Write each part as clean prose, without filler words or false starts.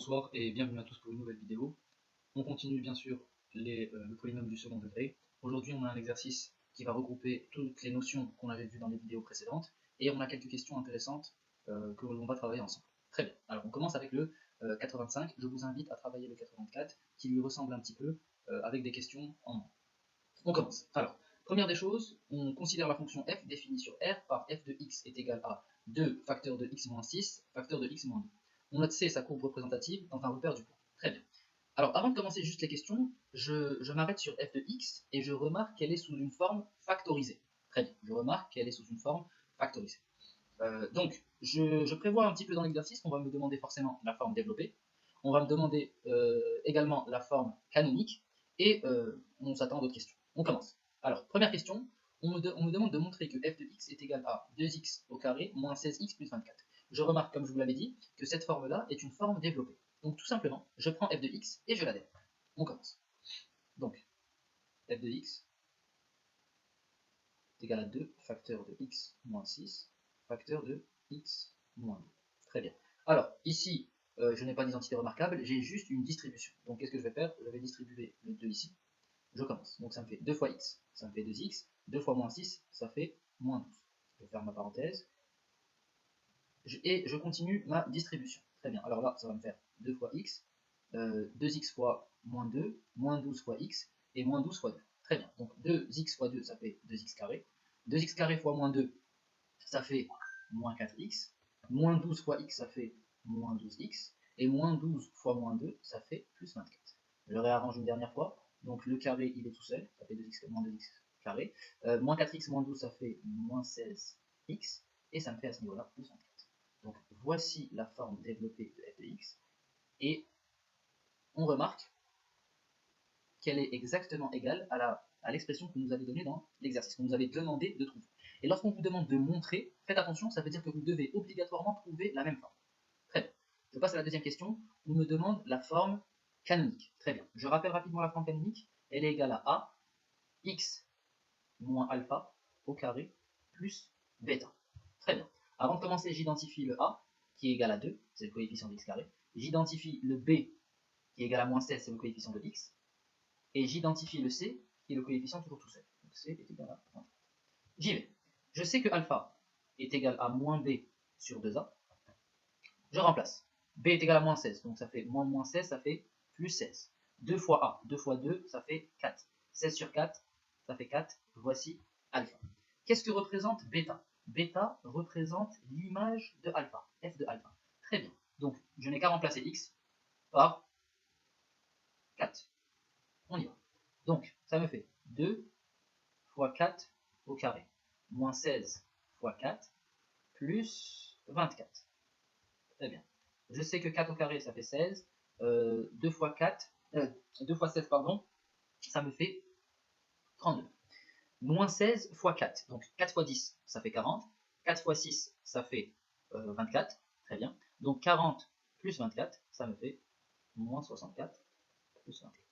Bonsoir et bienvenue à tous pour une nouvelle vidéo. On continue bien sûr le polynôme du second degré. Aujourd'hui on a un exercice qui va regrouper toutes les notions qu'on avait vues dans les vidéos précédentes et on a quelques questions intéressantes que l'on va travailler ensemble. Très bien, alors on commence avec le 85. Je vous invite à travailler le 84 qui lui ressemble un petit peu avec des questions en moins. On commence. Alors, première des choses, on considère la fonction f définie sur R par f de x est égal à 2 facteur de x moins 6 facteur de x moins 2. On note C sa courbe représentative dans un repère du point. Très bien. Alors, avant de commencer juste les questions, je m'arrête sur f de x et je remarque qu'elle est sous une forme factorisée. Très bien, je remarque qu'elle est sous une forme factorisée. Donc, je prévois un petit peu dans l'exercice qu'on va me demander forcément la forme développée. On va me demander également la forme canonique et on s'attend à d'autres questions. On commence. Alors, première question, on me demande de montrer que f de x est égal à 2x au carré moins 16x plus 24. Je remarque, comme je vous l'avais dit, que cette forme-là est une forme développée. Donc tout simplement, je prends f de x et je la développe. On commence. Donc, f de x est égal à 2 facteur de x moins 6 facteur de x moins 2. Très bien. Alors, ici, je n'ai pas d'identité remarquable, j'ai juste une distribution. Donc qu'est-ce que je vais faire? Je vais distribuer le 2 ici. Je commence. Donc ça me fait 2 fois x, ça me fait 2x. 2 fois moins 6, ça fait moins 12. Je vais faire ma parenthèse. Et je continue ma distribution. Très bien. Alors là, ça va me faire 2 fois x, 2x fois moins 2, moins 12 fois x, et moins 12 fois 2. Très bien. Donc 2x fois 2, ça fait 2x carré. 2x carré fois moins 2, ça fait moins 4x. Moins 12 fois x, ça fait moins 12x. Et moins 12 fois moins 2, ça fait plus 24. Je réarrange une dernière fois. Donc le carré, il est tout seul. Ça fait 2x moins 2x carré. Moins 4x moins 12, ça fait moins 16x. Et ça me fait à ce niveau-là plus 24. Donc voici la forme développée de f de x. Et on remarque qu'elle est exactement égale à l'expression que nous avait donnée dans l'exercice, qu'on nous avait demandé de trouver. Et lorsqu'on vous demande de montrer, faites attention, ça veut dire que vous devez obligatoirement trouver la même forme. Très bien. Je passe à la deuxième question. On me demande la forme canonique. Très bien. Je rappelle rapidement la forme canonique. Elle est égale à a, x moins alpha au carré plus bêta. Très bien. Avant de commencer, j'identifie le a, qui est égal à 2, c'est le coefficient de x carré. J'identifie le b, qui est égal à moins 16, c'est le coefficient de x. Et j'identifie le c, qui est le coefficient toujours tout seul. Donc c est égal à 20. J'y vais. Je sais que alpha est égal à moins b sur 2a. Je remplace. B est égal à moins 16, donc ça fait moins 16, ça fait plus 16. 2 fois a, 2 fois 2, ça fait 4. 16 sur 4, ça fait 4. Voici alpha. Qu'est-ce que représente bêta? Bêta représente l'image de alpha, f de alpha. Très bien. Donc, je n'ai qu'à remplacer x par 4. On y va. Donc, ça me fait 2 fois 4 au carré, moins 16 fois 4, plus 24. Très bien. Je sais que 4 au carré, ça fait 16. 2 fois 4, 2 fois 16, pardon, ça me fait 32. Moins 16 fois 4, donc 4 fois 10, ça fait 40. 4 fois 6, ça fait 24. Très bien. Donc 40 plus 24, ça me fait moins 64 plus 24.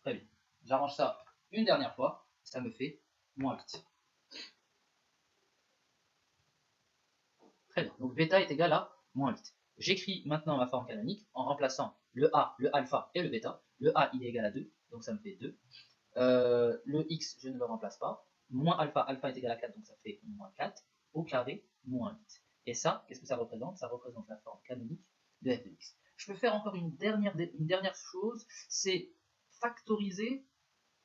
Très bien. J'arrange ça une dernière fois, ça me fait moins 8. Très bien. Donc bêta est égal à moins 8. J'écris maintenant ma forme canonique en remplaçant le A, le alpha et le bêta. Le A, il est égal à 2, donc ça me fait 2. Le x, je ne le remplace pas. Moins alpha, alpha est égal à 4, donc ça fait moins 4. Au carré, moins 8. Et ça, qu'est-ce que ça représente? Ça représente la forme canonique de f de x. Je peux faire encore une dernière chose, c'est factoriser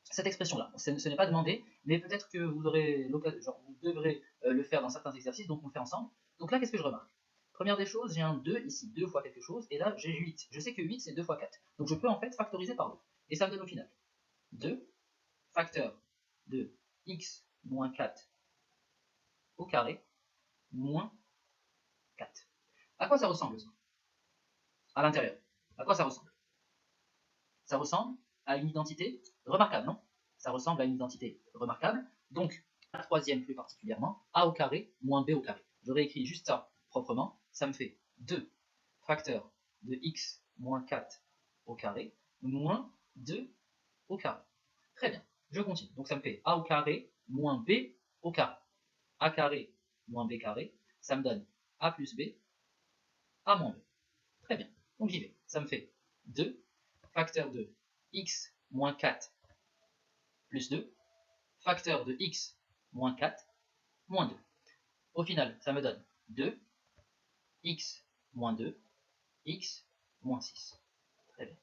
cette expression-là. Ce n'est pas demandé, mais peut-être que vous aurez l'occasion, vous devrez le faire dans certains exercices, donc on le fait ensemble. Donc là, qu'est-ce que je remarque? Première des choses, j'ai un 2 ici, 2 fois quelque chose, et là j'ai 8. Je sais que 8 c'est 2 fois 4. Donc je peux en fait factoriser par 2. Et ça me donne au final 2 facteur de x moins 4 au carré moins 4. À quoi ça ressemble ça? À l'intérieur. À quoi ça ressemble? Ça ressemble à une identité remarquable, non? Ça ressemble à une identité remarquable. Donc, la troisième plus particulièrement, a au carré moins b au carré. Je réécris juste ça proprement. Ça me fait 2 facteur de x moins 4 au carré moins 2 au carré. Très bien, je continue. Donc ça me fait a au carré moins b au carré. A carré moins b carré, ça me donne a plus b, a moins b. Très bien, donc j'y vais. ça me fait 2 facteur de x moins 4 plus 2 facteur de x moins 4 moins 2. Au final, ça me donne 2 x moins 2 x moins 6. Très bien.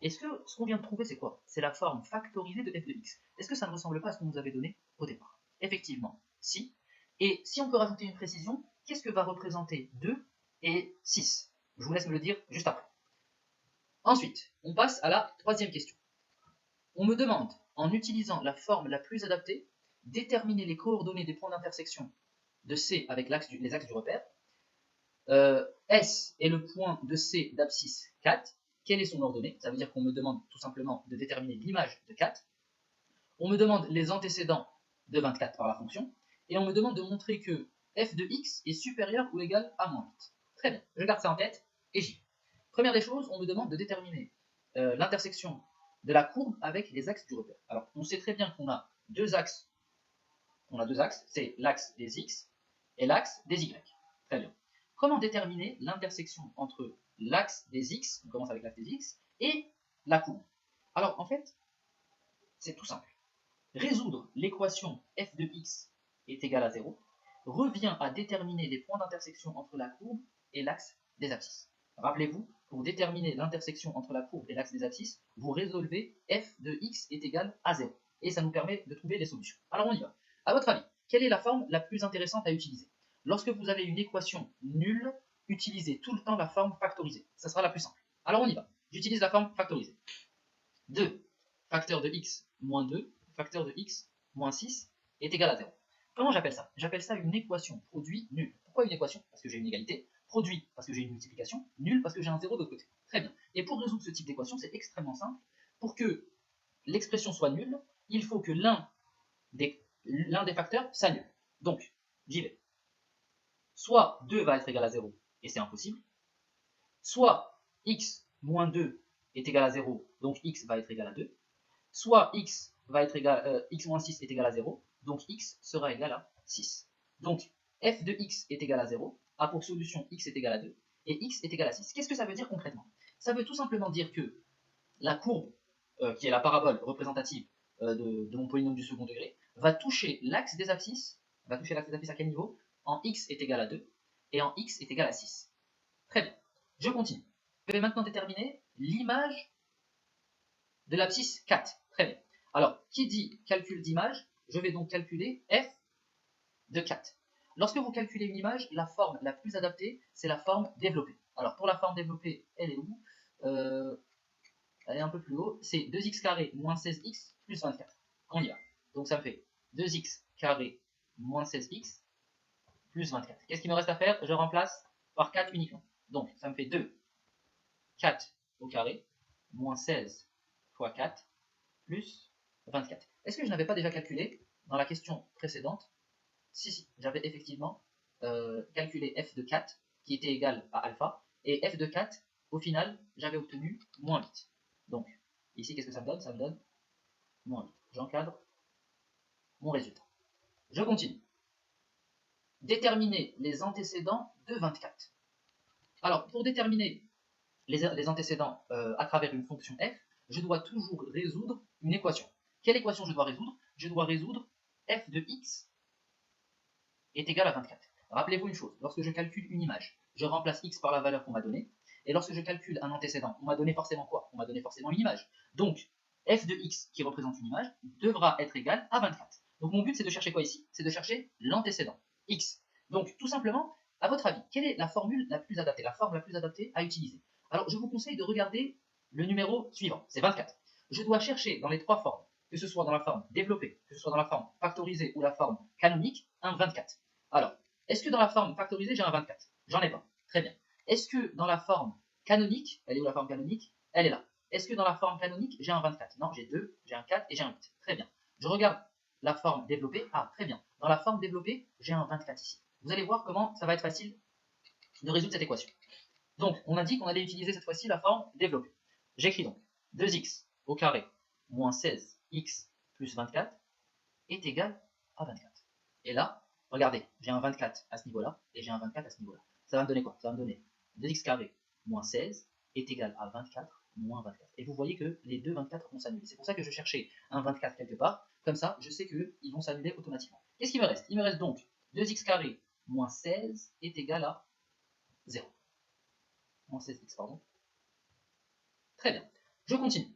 Est-ce que ce qu'on vient de trouver, c'est quoi? C'est la forme factorisée de f de x. Est-ce que ça ne ressemble pas à ce qu'on nous avait donné au départ? Effectivement, si. Et si on peut rajouter une précision, qu'est-ce que va représenter 2 et 6? Je vous laisse me le dire juste après. Ensuite, on passe à la troisième question. On me demande, en utilisant la forme la plus adaptée, déterminer les coordonnées des points d'intersection de C avec les axes du repère. S est le point de C d'abscisse 4. Quelle est son ordonnée? Ça veut dire qu'on me demande tout simplement de déterminer l'image de 4. On me demande les antécédents de 24 par la fonction. Et on me demande de montrer que f de x est supérieur ou égal à moins 8. Très bien, je garde ça en tête et j'y vais. Première des choses, on me demande de déterminer l'intersection de la courbe avec les axes du repère. Alors, on sait très bien qu'on a deux axes. C'est l'axe des x et l'axe des y. Très bien. Comment déterminer l'intersection entre l'axe des x, on commence avec l'axe des x, et la courbe? Alors, en fait, c'est tout simple. Résoudre l'équation f de x est égal à 0 revient à déterminer les points d'intersection entre la courbe et l'axe des abscisses. Rappelez-vous, pour déterminer l'intersection entre la courbe et l'axe des abscisses, vous résolvez f de x est égal à 0. Et ça nous permet de trouver les solutions. Alors on y va. À votre avis, quelle est la forme la plus intéressante à utiliser? Lorsque vous avez une équation nulle, utilisez tout le temps la forme factorisée. Ça sera la plus simple. Alors on y va. J'utilise la forme factorisée. 2 facteur de x moins 2 facteur de x moins 6 est égal à 0. Comment j'appelle ça? J'appelle ça une équation produit nulle. Pourquoi une équation? Parce que j'ai une égalité. Produit parce que j'ai une multiplication. Nul parce que j'ai un 0 de l'autre côté. Très bien. Et pour résoudre ce type d'équation, c'est extrêmement simple. Pour que l'expression soit nulle, il faut que l'un des facteurs s'annule. Donc, j'y vais. Soit 2 va être égal à 0, et c'est impossible. Soit x moins 2 est égal à 0, donc x va être égal à 2. Soit x va être égal, x moins 6 est égal à 0, donc x sera égal à 6. Donc f de x est égal à 0, a pour solution x est égal à 2, et x est égal à 6. Qu'est-ce que ça veut dire concrètement? Ça veut tout simplement dire que la courbe, qui est la parabole représentative de mon polynôme du second degré, va toucher l'axe des abscisses. Va toucher l'axe des abscisses à quel niveau? En x est égal à 2, et en x est égal à 6. Très bien, je continue. Je vais maintenant déterminer l'image de l'abscisse 4. Très bien. Alors, qui dit calcul d'image, je vais donc calculer f de 4. Lorsque vous calculez une image, la forme la plus adaptée, c'est la forme développée. Alors, pour la forme développée, elle est où? Elle est un peu plus haut. C'est 2x carré moins 16x plus 24. On y va. Donc, ça me fait 2x carré moins 16x plus 24. Qu'est-ce qu'il me reste à faire? Je remplace par 4 uniquement. Donc, ça me fait 2, 4 au carré, moins 16 fois 4, plus 24. Est-ce que je n'avais pas déjà calculé dans la question précédente? Si, j'avais effectivement calculé f de 4 qui était égal à alpha, et f de 4, au final, j'avais obtenu moins 8. Donc, ici, qu'est-ce que ça me donne? Ça me donne moins 8. J'encadre mon résultat. Je continue. Déterminer les antécédents de 24. Alors, pour déterminer les antécédents à travers une fonction f, je dois toujours résoudre une équation. Quelle équation je dois résoudre? Je dois résoudre f de x est égal à 24. Rappelez-vous une chose, lorsque je calcule une image, je remplace x par la valeur qu'on m'a donnée, et lorsque je calcule un antécédent, on m'a donné forcément quoi? On m'a donné forcément une image. Donc, f de x qui représente une image devra être égal à 24. Donc mon but c'est de chercher quoi ici? C'est de chercher l'antécédent, x. Donc tout simplement, à votre avis, quelle est la formule la plus adaptée, la forme la plus adaptée à utiliser? Alors je vous conseille de regarder le numéro suivant, c'est 24. Je dois chercher dans les trois formes, que ce soit dans la forme développée, que ce soit dans la forme factorisée ou la forme canonique, un 24. Alors, est-ce que dans la forme factorisée, j'ai un 24? J'en ai pas. Très bien. Est-ce que dans la forme canonique, elle est où la forme canonique? Elle est là. Est-ce que dans la forme canonique, j'ai un 24? Non, j'ai 2, j'ai un 4 et j'ai un 8. Très bien. Je regarde la forme développée. Ah, très bien. Dans la forme développée, j'ai un 24 ici. Vous allez voir comment ça va être facile de résoudre cette équation. Donc, on a dit qu'on allait utiliser cette fois-ci la forme développée. J'écris donc 2x au carré moins 16x plus 24 est égal à 24. Et là, regardez, j'ai un 24 à ce niveau-là et j'ai un 24 à ce niveau-là. Ça va me donner quoi? Ça va me donner 2x carré moins 16 est égal à 24 moins 24. Et vous voyez que les deux 24 vont s'annuler. C'est pour ça que je cherchais un 24 quelque part. Comme ça, je sais qu'ils vont s'annuler automatiquement. Qu'est-ce qu'il me reste? Il me reste donc 2x carré moins 16 est égal à 0. Moins 16x, pardon. Très bien. Je continue.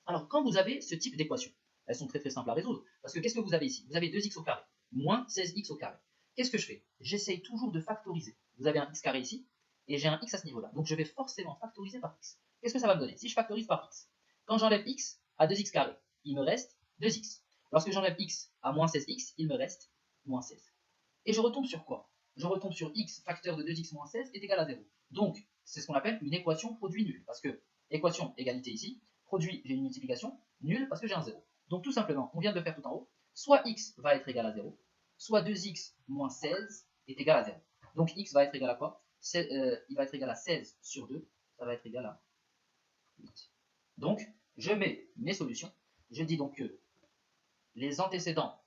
Alors, quand vous avez ce type d'équation, elles sont très très simples à résoudre. Parce que qu'est-ce que vous avez ici? Vous avez 2x au carré moins 16x au carré. Qu'est-ce que je fais? J'essaye toujours de factoriser. Vous avez un x carré ici, et j'ai un x à ce niveau-là. Donc je vais forcément factoriser par x. Qu'est-ce que ça va me donner? Si je factorise par x, quand j'enlève x à 2x carré, il me reste 2x. Lorsque j'enlève x à moins 16x, il me reste moins 16. Et je retombe sur quoi? Je retombe sur x facteur de 2x moins 16 est égal à 0. Donc, c'est ce qu'on appelle une équation produit nul. Parce que, équation égalité ici, produit, j'ai une multiplication, nul parce que j'ai un 0. Donc tout simplement, on vient de le faire tout en haut, soit x va être égal à 0, soit 2x moins 16 est égal à 0. Donc x va être égal à quoi? Il va être égal à 16 sur 2, ça va être égal à 8. Donc, je mets mes solutions. Je dis donc que les antécédents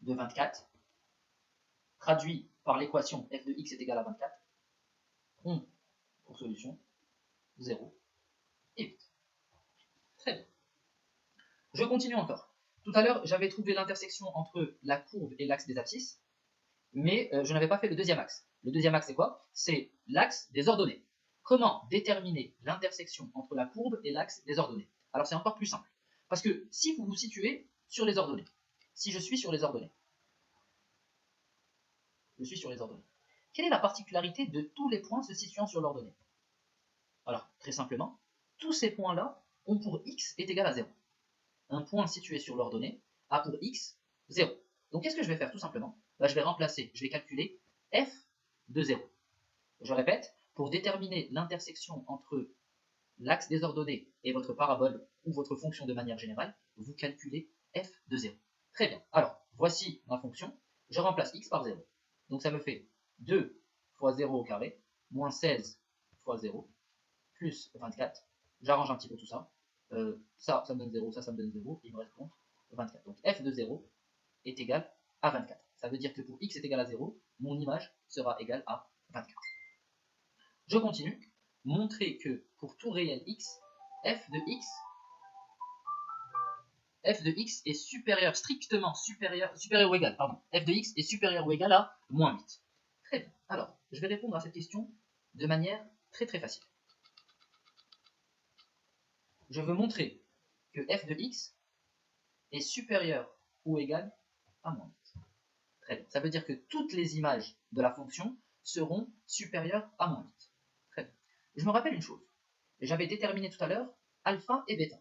de 24, traduits par l'équation f de x est égal à 24, ont pour solution 0 et 8. Très bien. Je continue encore. Tout à l'heure, j'avais trouvé l'intersection entre la courbe et l'axe des abscisses, mais je n'avais pas fait le deuxième axe. Le deuxième axe, c'est quoi? C'est l'axe des ordonnées. Comment déterminer l'intersection entre la courbe et l'axe des ordonnées? Alors, c'est encore plus simple. Parce que si vous vous situez sur les ordonnées, si je suis sur les ordonnées, quelle est la particularité de tous les points se situant sur l'ordonnée? Alors, très simplement, tous ces points-là ont pour x est égal à 0. Un point situé sur l'ordonnée a pour x 0. Donc qu'est-ce que je vais faire tout simplement? Je vais remplacer, je vais calculer f de 0. Je répète, pour déterminer l'intersection entre l'axe des ordonnées et votre parabole ou votre fonction de manière générale, vous calculez f de 0. Très bien. Alors, voici ma fonction. Je remplace x par 0. Donc ça me fait 2 fois 0 au carré, moins 16 fois 0, plus 24. J'arrange un petit peu tout ça. Ça me donne 0, ça me donne 0, il me reste donc 24. Donc f de 0 est égal à 24. Ça veut dire que pour x est égal à 0, mon image sera égale à 24. Je continue. Montrer que pour tout réel x, f de x est supérieur, strictement supérieur ou égal, pardon. F de x est supérieur ou égal à moins 8. Très bien. Alors, je vais répondre à cette question de manière très très facile. Je veux montrer que f de x est supérieur ou égal à moins 8. Très bien. Ça veut dire que toutes les images de la fonction seront supérieures à moins 8. Très bien. Je me rappelle une chose. J'avais déterminé tout à l'heure alpha et bêta.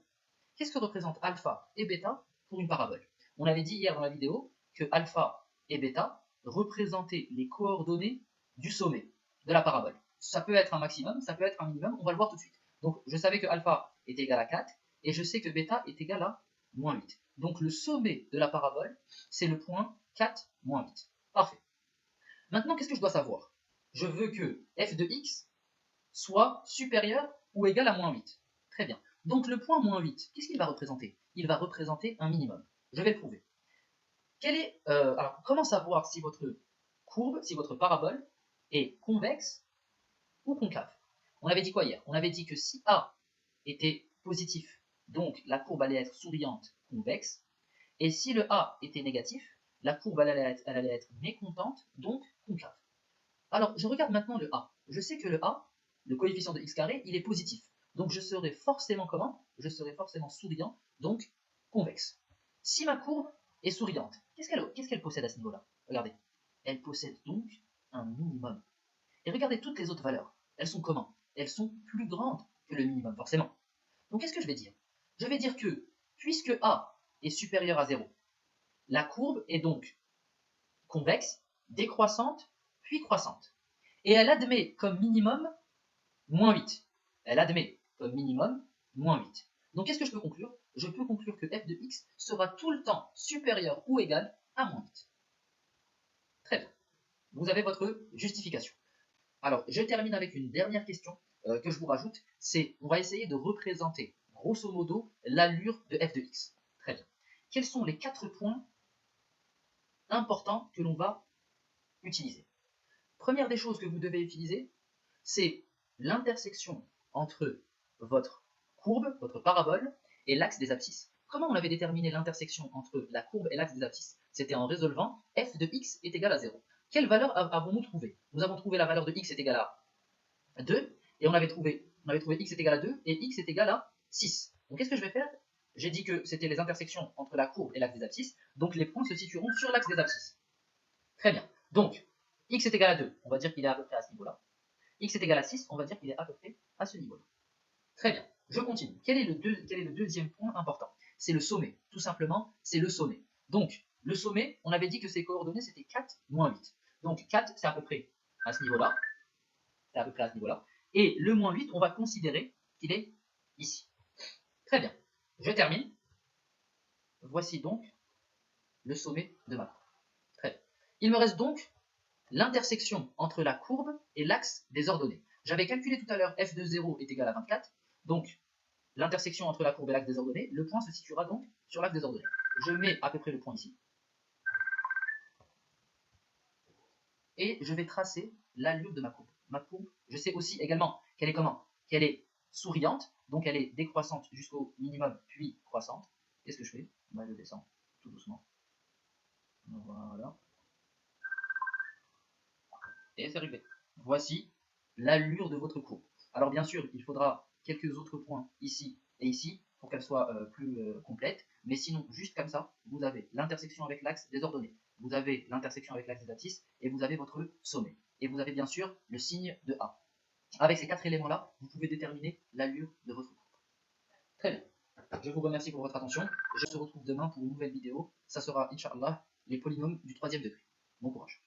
Qu'est-ce que représente alpha et bêta pour une parabole? On avait dit hier dans la vidéo que alpha et bêta représentaient les coordonnées du sommet de la parabole. Ça peut être un maximum, ça peut être un minimum, on va le voir tout de suite. Donc je savais que alpha est égal à 4 et je sais que bêta est égal à moins 8. Donc le sommet de la parabole, c'est le point 4 moins 8. Parfait. Maintenant, qu'est-ce que je dois savoir? Je veux que f de x soit supérieur ou égal à moins 8. Très bien. Donc le point moins 8, qu'est-ce qu'il va représenter? Il va représenter un minimum. Je vais le prouver. Alors, comment savoir si votre courbe, si votre parabole est convexe ou concave? On avait dit quoi hier? On avait dit que si A était positif, donc la courbe allait être souriante, convexe, et si le A était négatif, la courbe elle allait être mécontente, donc concave. Alors, je regarde maintenant le A. Je sais que le A, le coefficient de x carré, il est positif. Donc je serai forcément comment? Je serai forcément souriant, donc convexe. Si ma courbe est souriante, qu'est-ce qu'elle possède à ce niveau-là? Regardez, elle possède donc un minimum. Et regardez toutes les autres valeurs. Elles sont comment? Elles sont plus grandes que le minimum, forcément. Donc qu'est-ce que je vais dire? Je vais dire que, puisque A est supérieur à 0, la courbe est donc convexe, décroissante, puis croissante. Et elle admet comme minimum moins 8. Elle admet comme minimum moins 8. Donc qu'est-ce que je peux conclure? Je peux conclure que f de x sera tout le temps supérieur ou égal à moins 8. Très bien. Vous avez votre justification. Alors, je termine avec une dernière question que je vous rajoute. C'est, on va essayer de représenter, grosso modo, l'allure de f de x. Très bien. Quels sont les 4 points importants que l'on va utiliser? Première des choses que vous devez utiliser, c'est l'intersection entre votre courbe, votre parabole, et l'axe des abscisses. Comment on avait déterminé l'intersection entre la courbe et l'axe des abscisses? C'était en résolvant f de x est égal à 0. Quelle valeur avons-nous trouvé? Nous avons trouvé la valeur de x est égal à 2, et on avait trouvé x est égal à 2, et x est égal à 6. Donc qu'est-ce que je vais faire? J'ai dit que c'était les intersections entre la courbe et l'axe des abscisses, donc les points se situeront sur l'axe des abscisses. Très bien. Donc, x est égal à 2, on va dire qu'il est à peu près à ce niveau-là. X est égal à 6, on va dire qu'il est à peu près à ce niveau-là. Très bien. Je continue. Quel est le deuxième point important? C'est le sommet. Tout simplement, c'est le sommet. Donc, le sommet, on avait dit que ses coordonnées, c'était 4 moins 8. Donc, 4, c'est à peu près à ce niveau-là. C'est à peu près à ce niveau-là. Et le moins 8, on va considérer qu'il est ici. Très bien. Je termine. Voici donc le sommet de ma courbe. Très bien. Il me reste donc l'intersection entre la courbe et l'axe des ordonnées. J'avais calculé tout à l'heure f de 0 est égal à 24. Donc, l'intersection entre la courbe et l'axe des ordonnées, le point se situera donc sur l'axe des ordonnées. Je mets à peu près le point ici. Et je vais tracer l'allure de ma courbe. Ma courbe, je sais aussi également qu'elle est comment? Qu'elle est souriante, donc elle est décroissante jusqu'au minimum, puis croissante. Qu'est-ce que je fais? Ben, je descends tout doucement. Voilà. Et c'est réglé. Voici l'allure de votre courbe. Alors bien sûr, il faudra quelques autres points ici et ici pour qu'elle soit plus complète, mais sinon, juste comme ça, vous avez l'intersection avec l'axe des ordonnées, vous avez l'intersection avec l'axe des abscisses, et vous avez votre sommet. Et vous avez bien sûr le signe de A. Avec ces 4 éléments-là, vous pouvez déterminer l'allure de votre courbe. Très bien. Je vous remercie pour votre attention. Je se retrouve demain pour une nouvelle vidéo. Ça sera, Inch'Allah, les polynômes du 3e degré. Bon courage.